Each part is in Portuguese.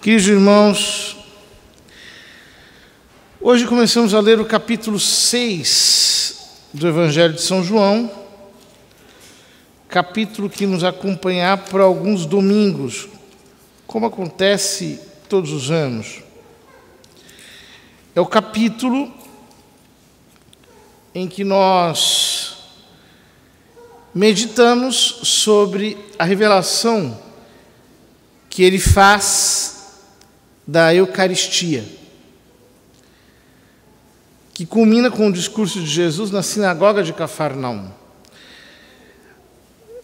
Queridos irmãos, hoje começamos a ler o capítulo 6 do Evangelho de São João, capítulo que nos acompanhará por alguns domingos, como acontece todos os anos. É o capítulo em que nós meditamos sobre a revelação que ele faz da Eucaristia, que culmina com o discurso de Jesus na sinagoga de Cafarnaum.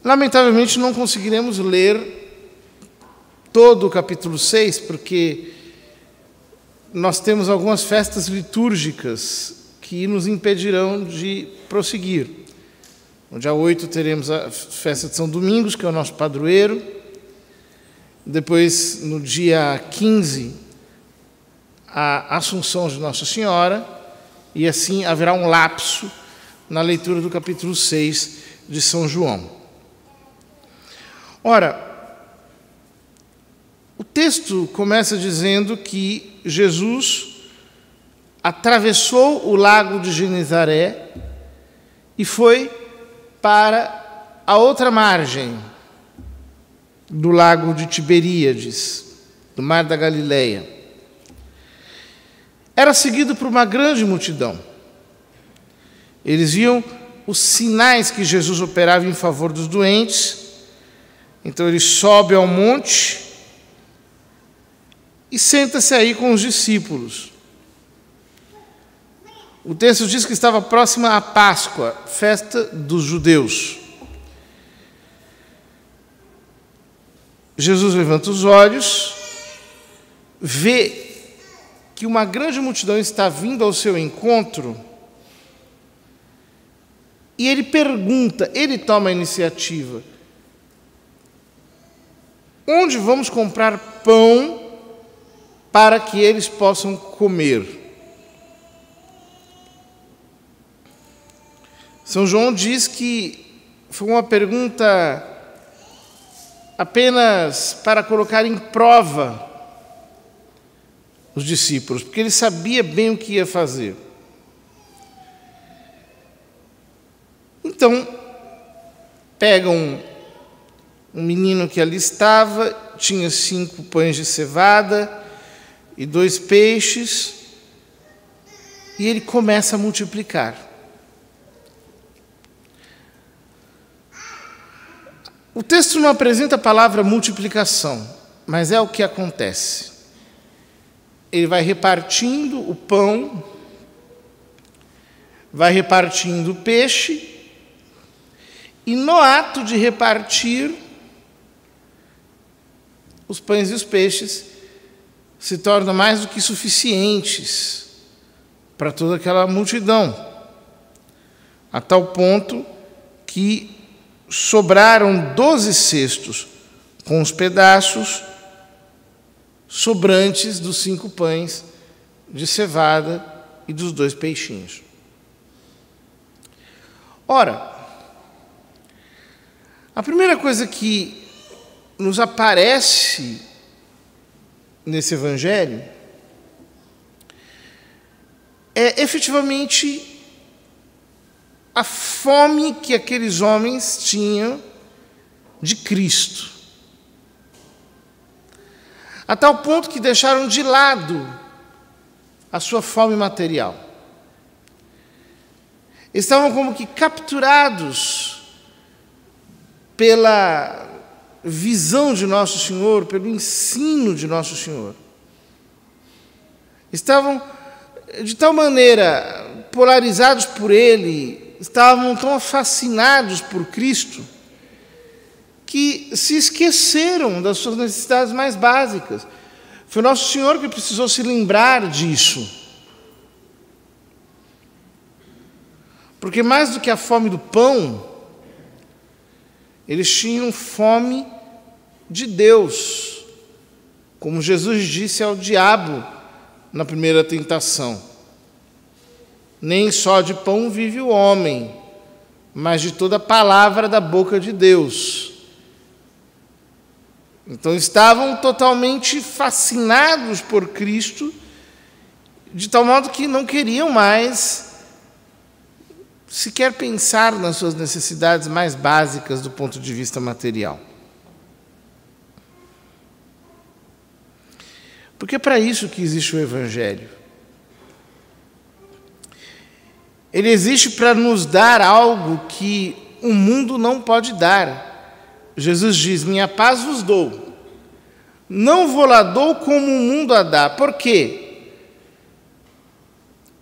Lamentavelmente não conseguiremos ler todo o capítulo 6, porque nós temos algumas festas litúrgicas que nos impedirão de prosseguir. No dia 8 teremos a festa de São Domingos, que é o nosso padroeiro. Depois, no dia 15, a Assunção de Nossa Senhora, e assim haverá um lapso na leitura do capítulo 6 de São João. Ora, o texto começa dizendo que Jesus atravessou o lago de Genezaré e foi para a outra margem do lago de Tiberíades, do mar da Galileia. Era seguido por uma grande multidão. Eles viam os sinais que Jesus operava em favor dos doentes. Então ele sobe ao monte e senta-se aí com os discípulos. O texto diz que estava próxima à Páscoa, festa dos judeus. Jesus levanta os olhos, vê que uma grande multidão está vindo ao seu encontro e ele pergunta, ele toma a iniciativa: onde vamos comprar pão para que eles possam comer? São João diz que foi uma pergunta apenas para colocar em prova os discípulos, porque ele sabia bem o que ia fazer. Então, pegam um menino que ali estava, tinha 5 pães de cevada e 2 peixes, e ele começa a multiplicar. O texto não apresenta a palavra multiplicação, mas é o que acontece. Ele vai repartindo o pão, vai repartindo o peixe, e no ato de repartir, os pães e os peixes se tornam mais do que suficientes para toda aquela multidão, a tal ponto que sobraram 12 cestos com os pedaços sobrantes dos 5 pães de cevada e dos 2 peixinhos. Ora, a primeira coisa que nos aparece nesse evangelho é efetivamente a fome que aqueles homens tinham de Cristo, a tal ponto que deixaram de lado a sua fome material. Estavam como que capturados pela visão de Nosso Senhor, pelo ensino de Nosso Senhor. Estavam de tal maneira polarizados por Ele, estavam tão fascinados por Cristo, que se esqueceram das suas necessidades mais básicas. Foi Nosso Senhor que precisou se lembrar disso. Porque mais do que a fome do pão, eles tinham fome de Deus, como Jesus disse ao diabo na primeira tentação: nem só de pão vive o homem, mas de toda palavra da boca de Deus. Então estavam totalmente fascinados por Cristo, de tal modo que não queriam mais sequer pensar nas suas necessidades mais básicas do ponto de vista material. Porque é para isso que existe o Evangelho. Ele existe para nos dar algo que o mundo não pode dar. Jesus diz: minha paz vos dou. Não vou lá dou como o mundo a dá. Por quê?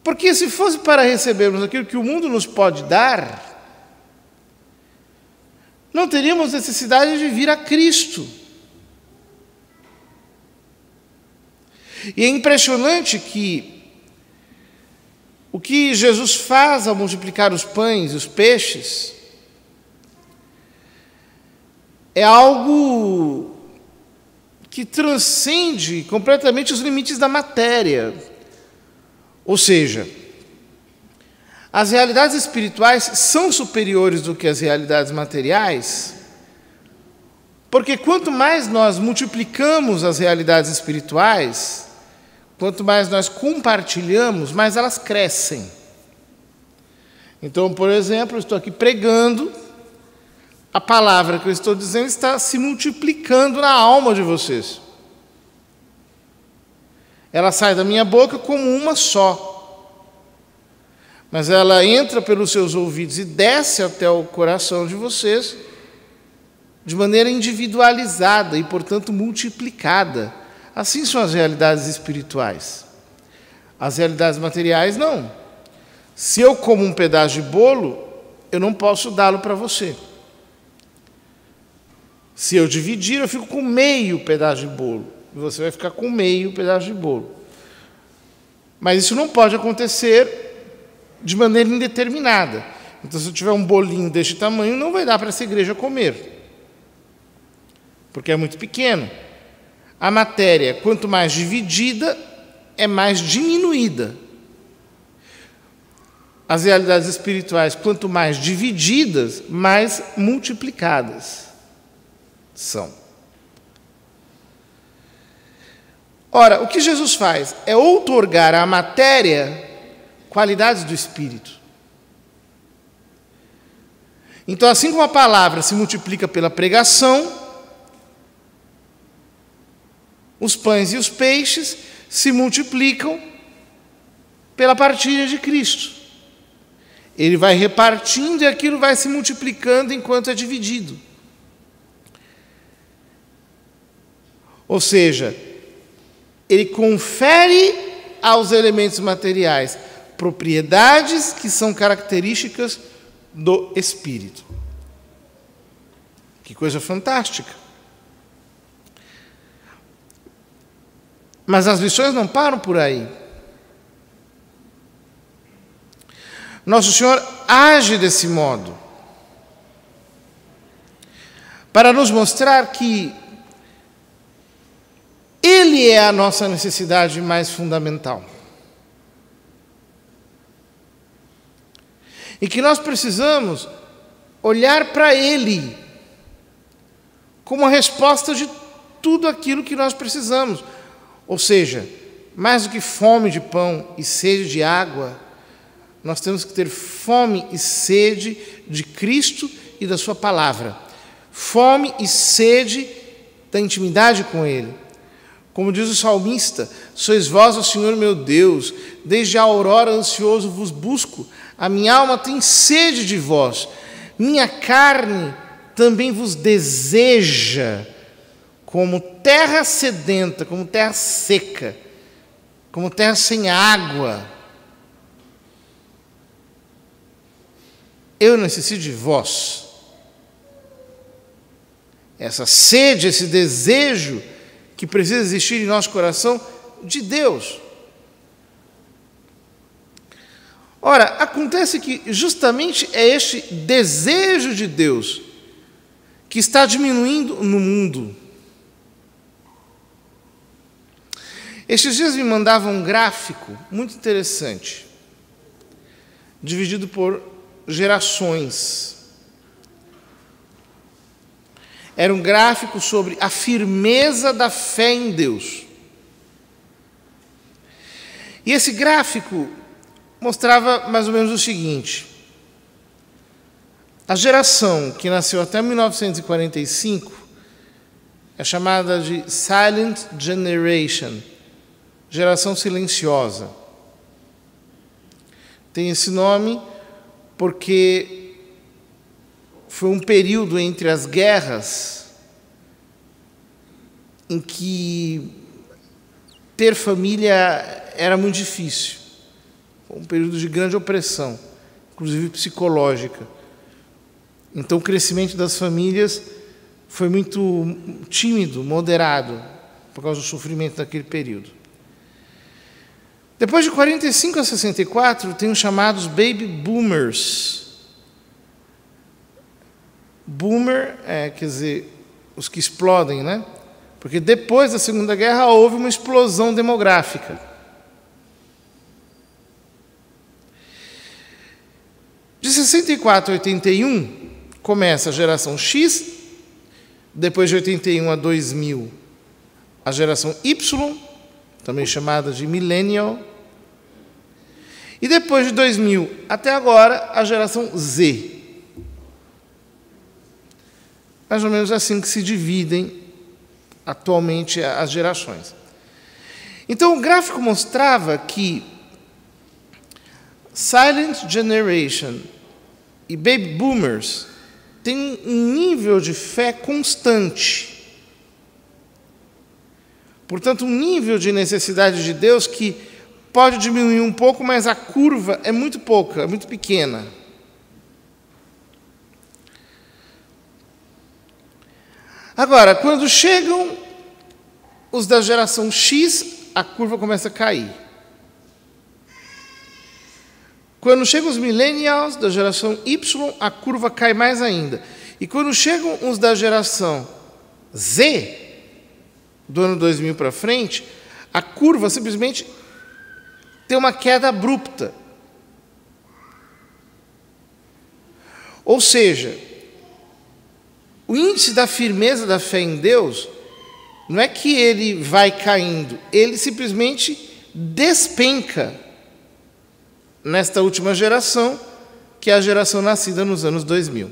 Porque se fosse para recebermos aquilo que o mundo nos pode dar, não teríamos necessidade de vir a Cristo. E é impressionante que o que Jesus faz ao multiplicar os pães e os peixes é algo que transcende completamente os limites da matéria. Ou seja, as realidades espirituais são superiores do que as realidades materiais, porque quanto mais nós multiplicamos as realidades espirituais, quanto mais nós compartilhamos, mais elas crescem. Então, por exemplo, eu estou aqui pregando, a palavra que eu estou dizendo está se multiplicando na alma de vocês. Ela sai da minha boca como uma só, mas ela entra pelos seus ouvidos e desce até o coração de vocês de maneira individualizada e, portanto, multiplicada. Assim são as realidades espirituais. As realidades materiais, não. Se eu como um pedaço de bolo, eu não posso dá-lo para você. Se eu dividir, eu fico com meio pedaço de bolo. E você vai ficar com meio pedaço de bolo. Mas isso não pode acontecer de maneira indeterminada. Então, se eu tiver um bolinho deste tamanho, não vai dar para essa igreja comer, porque é muito pequeno. A matéria, quanto mais dividida, é mais diminuída. As realidades espirituais, quanto mais divididas, mais multiplicadas são. Ora, o que Jesus faz é outorgar à matéria qualidades do Espírito. Então, assim como a palavra se multiplica pela pregação, os pães e os peixes se multiplicam pela partilha de Cristo. Ele vai repartindo e aquilo vai se multiplicando enquanto é dividido. Ou seja, ele confere aos elementos materiais propriedades que são características do Espírito. Que coisa fantástica! Mas as lições não param por aí. Nosso Senhor age desse modo para nos mostrar que Ele é a nossa necessidade mais fundamental. E que nós precisamos olhar para Ele como a resposta de tudo aquilo que nós precisamos. Ou seja, mais do que fome de pão e sede de água, nós temos que ter fome e sede de Cristo e da sua palavra. Fome e sede da intimidade com Ele. Como diz o salmista: sois vós, ó Senhor meu Deus, desde a aurora ansioso vos busco, a minha alma tem sede de vós, minha carne também vos deseja, como terra sedenta, como terra seca, como terra sem água. Eu necessito de vós. Essa sede, esse desejo que precisa existir em nosso coração de Deus. Ora, acontece que justamente é este desejo de Deus que está diminuindo no mundo. Estes dias me mandavam um gráfico muito interessante, dividido por gerações. Era um gráfico sobre a firmeza da fé em Deus. E esse gráfico mostrava mais ou menos o seguinte: a geração que nasceu até 1945 é chamada de Silent Generation, geração silenciosa. Tem esse nome porque foi um período entre as guerras em que ter família era muito difícil. Foi um período de grande opressão, inclusive psicológica. Então o crescimento das famílias foi muito tímido, moderado, por causa do sofrimento daquele período. Depois de 45 a 64, tem os chamados Baby Boomers. Boomer, quer dizer, os que explodem, né? Porque depois da Segunda Guerra houve uma explosão demográfica. De 64 a 81, começa a geração X, depois de 81 a 2000, a geração Y, também chamada de Millennial, e depois de 2000 até agora, a geração Z. Mais ou menos assim que se dividem atualmente as gerações. Então, o gráfico mostrava que Silent Generation e Baby Boomers têm um nível de fé constante. Portanto, um nível de necessidade de Deus que pode diminuir um pouco, mas a curva é muito pouca, é muito pequena. Agora, quando chegam os da geração X, a curva começa a cair. Quando chegam os millennials da geração Y, a curva cai mais ainda. E quando chegam os da geração Z, do ano 2000 para frente, a curva simplesmente tem uma queda abrupta. Ou seja, o índice da firmeza da fé em Deus não é que ele vai caindo, ele simplesmente despenca nesta última geração, que é a geração nascida nos anos 2000.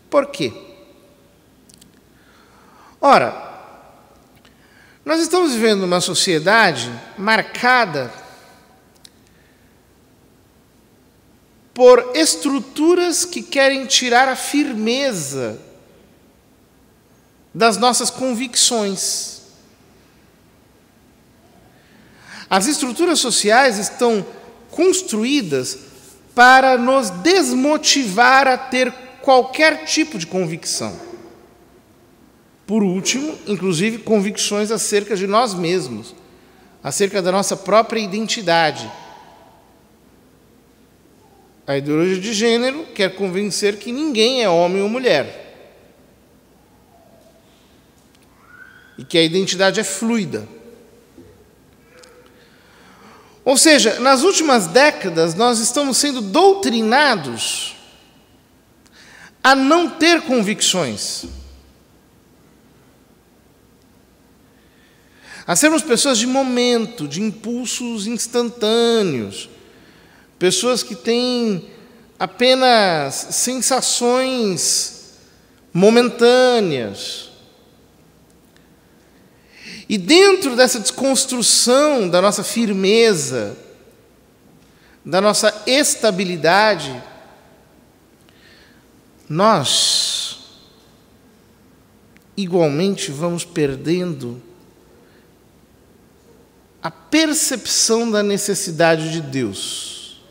Por quê? Ora, nós estamos vivendo uma sociedade marcada por estruturas que querem tirar a firmeza das nossas convicções. As estruturas sociais estão construídas para nos desmotivar a ter qualquer tipo de convicção. Por último, inclusive, convicções acerca de nós mesmos, acerca da nossa própria identidade. A ideologia de gênero quer convencer que ninguém é homem ou mulher. E que a identidade é fluida. Ou seja, nas últimas décadas, nós estamos sendo doutrinados a não ter convicções. A sermos pessoas de momento, de impulsos instantâneos, pessoas que têm apenas sensações momentâneas. E dentro dessa desconstrução da nossa firmeza, da nossa estabilidade, nós igualmente vamos perdendo a percepção da necessidade de Deus.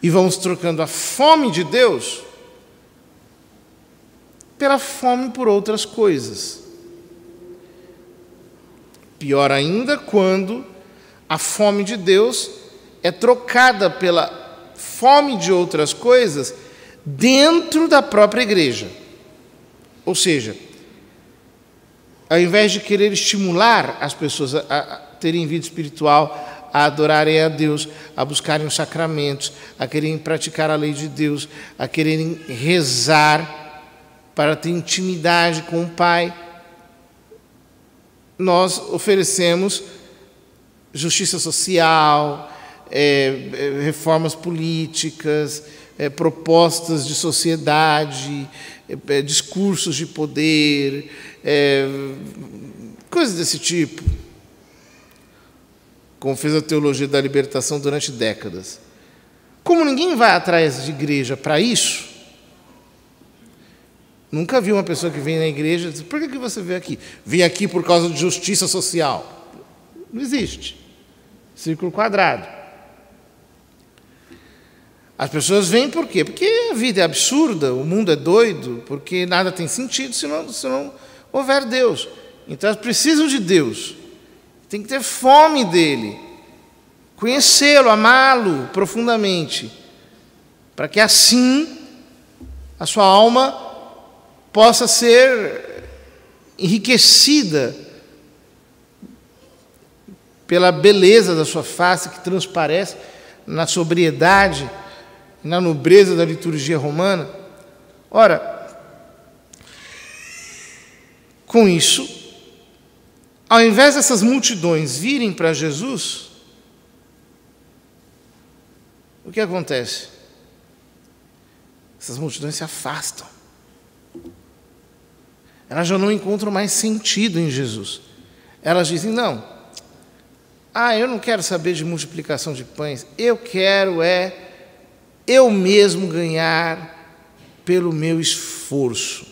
E vamos trocando a fome de Deus pela fome por outras coisas. Pior ainda, quando a fome de Deus é trocada pela fome de outras coisas dentro da própria igreja. Ou seja, ao invés de querer estimular as pessoas a terem vida espiritual, a adorarem a Deus, a buscarem os sacramentos, a quererem praticar a lei de Deus, a quererem rezar, para ter intimidade com o Pai, nós oferecemos justiça social, reformas políticas, propostas de sociedade, discursos de poder, coisas desse tipo, como fez a teologia da libertação durante décadas. Como ninguém vai atrás de igreja para isso, nunca vi uma pessoa que vem na igreja e diz: por que você veio aqui? Vim aqui por causa de justiça social. Não existe. Círculo quadrado. As pessoas vêm por quê? Porque a vida é absurda, o mundo é doido, porque nada tem sentido se não houver Deus. Então elas precisam de Deus. Tem que ter fome dele, conhecê-lo, amá-lo profundamente, para que assim a sua alma possa ser enriquecida pela beleza da sua face, que transparece na sobriedade, na nobreza da liturgia romana. Ora, com isso, ao invés dessas multidões virem para Jesus, o que acontece? Essas multidões se afastam. Elas já não encontram mais sentido em Jesus. Elas dizem: não, eu não quero saber de multiplicação de pães, eu quero eu mesmo ganhar pelo meu esforço.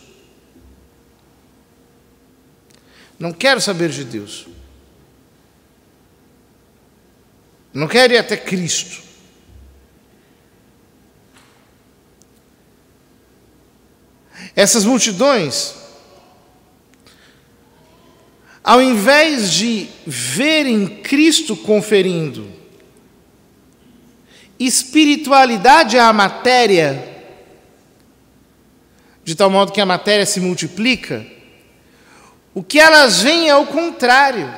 Não quero saber de Deus. Não quero ir até Cristo. Essas multidões, ao invés de verem Cristo conferindo espiritualidade à matéria, de tal modo que a matéria se multiplica, o que elas veem é o contrário.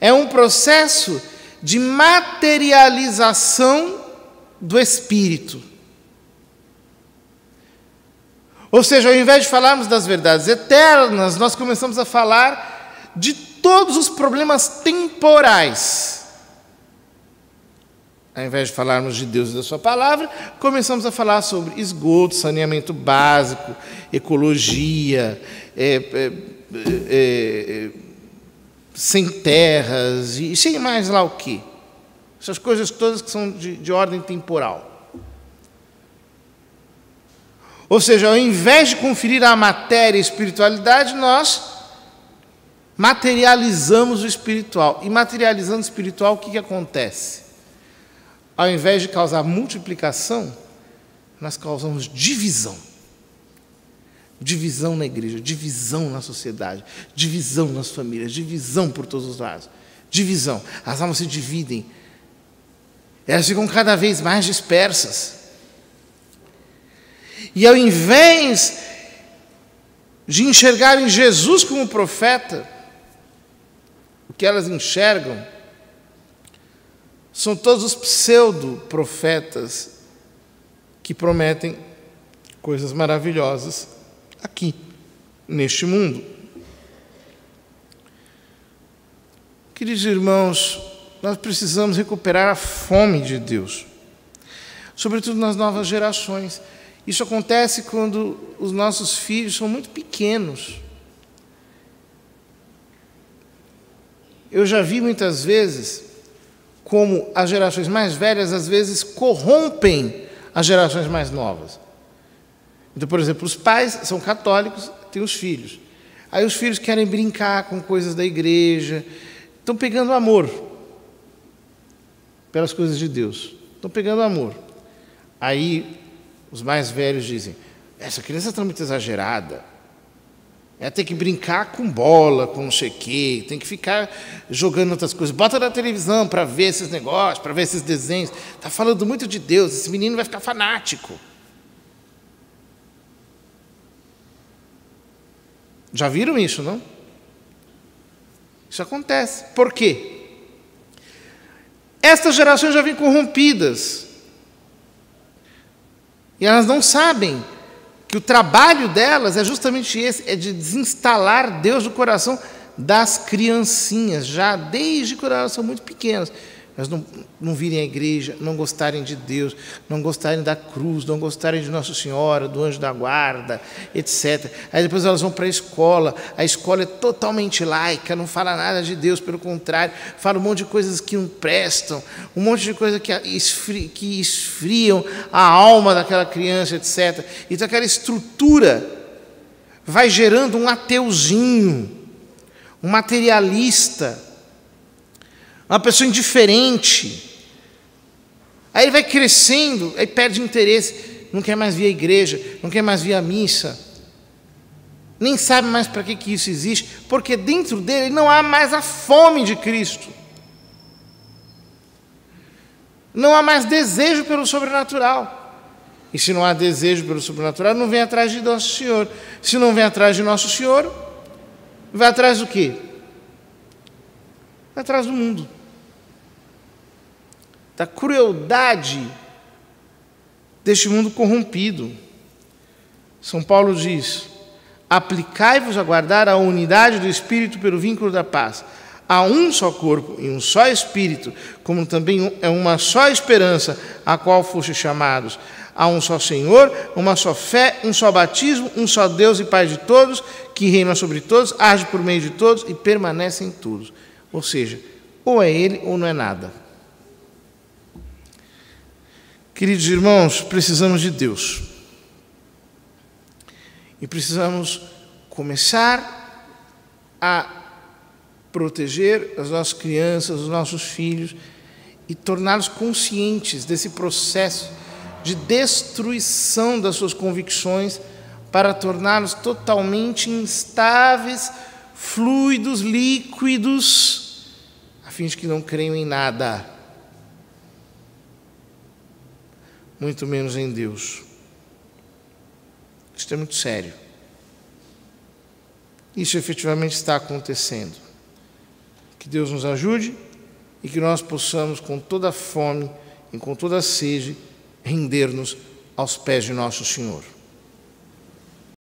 É um processo de materialização do Espírito. Ou seja, ao invés de falarmos das verdades eternas, nós começamos a falar de todos os problemas temporais. Ao invés de falarmos de Deus e da sua palavra, começamos a falar sobre esgoto, saneamento básico, ecologia, sem terras e sem mais lá o quê. Essas coisas todas que são de ordem temporal. Ou seja, ao invés de conferir à matéria e espiritualidade, nós materializamos o espiritual. E materializando o espiritual, o que acontece? Ao invés de causar multiplicação, nós causamos divisão. Divisão na igreja, divisão na sociedade, divisão nas famílias, divisão por todos os lados. Divisão. As almas se dividem. Elas ficam cada vez mais dispersas. E ao invés de enxergarem Jesus como profeta, o que elas enxergam são todos os pseudo-profetas que prometem coisas maravilhosas aqui, neste mundo. Queridos irmãos, nós precisamos recuperar a fome de Deus, sobretudo nas novas gerações. Isso acontece quando os nossos filhos são muito pequenos. Eu já vi muitas vezes como as gerações mais velhas, às vezes, corrompem as gerações mais novas. Então, por exemplo, os pais são católicos, têm os filhos. Aí os filhos querem brincar com coisas da igreja, estão pegando amor pelas coisas de Deus. Estão pegando amor. Aí os mais velhos dizem: essa criança está muito exagerada. Ela tem que brincar com bola, com não sei o quê, tem que ficar jogando outras coisas. Bota na televisão para ver esses negócios, para ver esses desenhos. Está falando muito de Deus, esse menino vai ficar fanático. Já viram isso, não? Isso acontece. Por quê? Estas gerações já vêm corrompidas. E elas não sabem que o trabalho delas é justamente esse, é de desinstalar Deus do coração das criancinhas, já desde quando elas são muito pequenas. Elas não virem à igreja, não gostarem de Deus, não gostarem da cruz, não gostarem de Nossa Senhora, do anjo da guarda, etc. Aí depois elas vão para a escola é totalmente laica, não fala nada de Deus, pelo contrário, fala um monte de coisas que não prestam, um monte de coisas que esfriam a alma daquela criança, etc. Então aquela estrutura vai gerando um ateuzinho, um materialista, uma pessoa indiferente. Aí ele vai crescendo, aí perde interesse, não quer mais vir à igreja, não quer mais vir à missa, nem sabe mais para que isso existe, porque dentro dele não há mais a fome de Cristo, não há mais desejo pelo sobrenatural. E se não há desejo pelo sobrenatural, não vem atrás de Nosso Senhor. Se não vem atrás de Nosso Senhor, vai atrás do quê? Vai atrás do mundo, da crueldade deste mundo corrompido. São Paulo diz: aplicai-vos a guardar a unidade do Espírito pelo vínculo da paz. Há um só corpo e um só Espírito, como também é uma só esperança a qual foste chamados. Há um só Senhor, uma só fé, um só batismo, um só Deus e Pai de todos, que reina sobre todos, age por meio de todos e permanece em todos. Ou seja, ou é Ele ou não é nada. Queridos irmãos, precisamos de Deus. E precisamos começar a proteger as nossas crianças, os nossos filhos, e torná-los conscientes desse processo de destruição das suas convicções, para torná-los totalmente instáveis, fluidos, líquidos, a fim de que não creiam em nada, muito menos em Deus. Isso é muito sério. Isso efetivamente está acontecendo. Que Deus nos ajude e que nós possamos, com toda a fome e com toda a sede, render-nos aos pés de Nosso Senhor.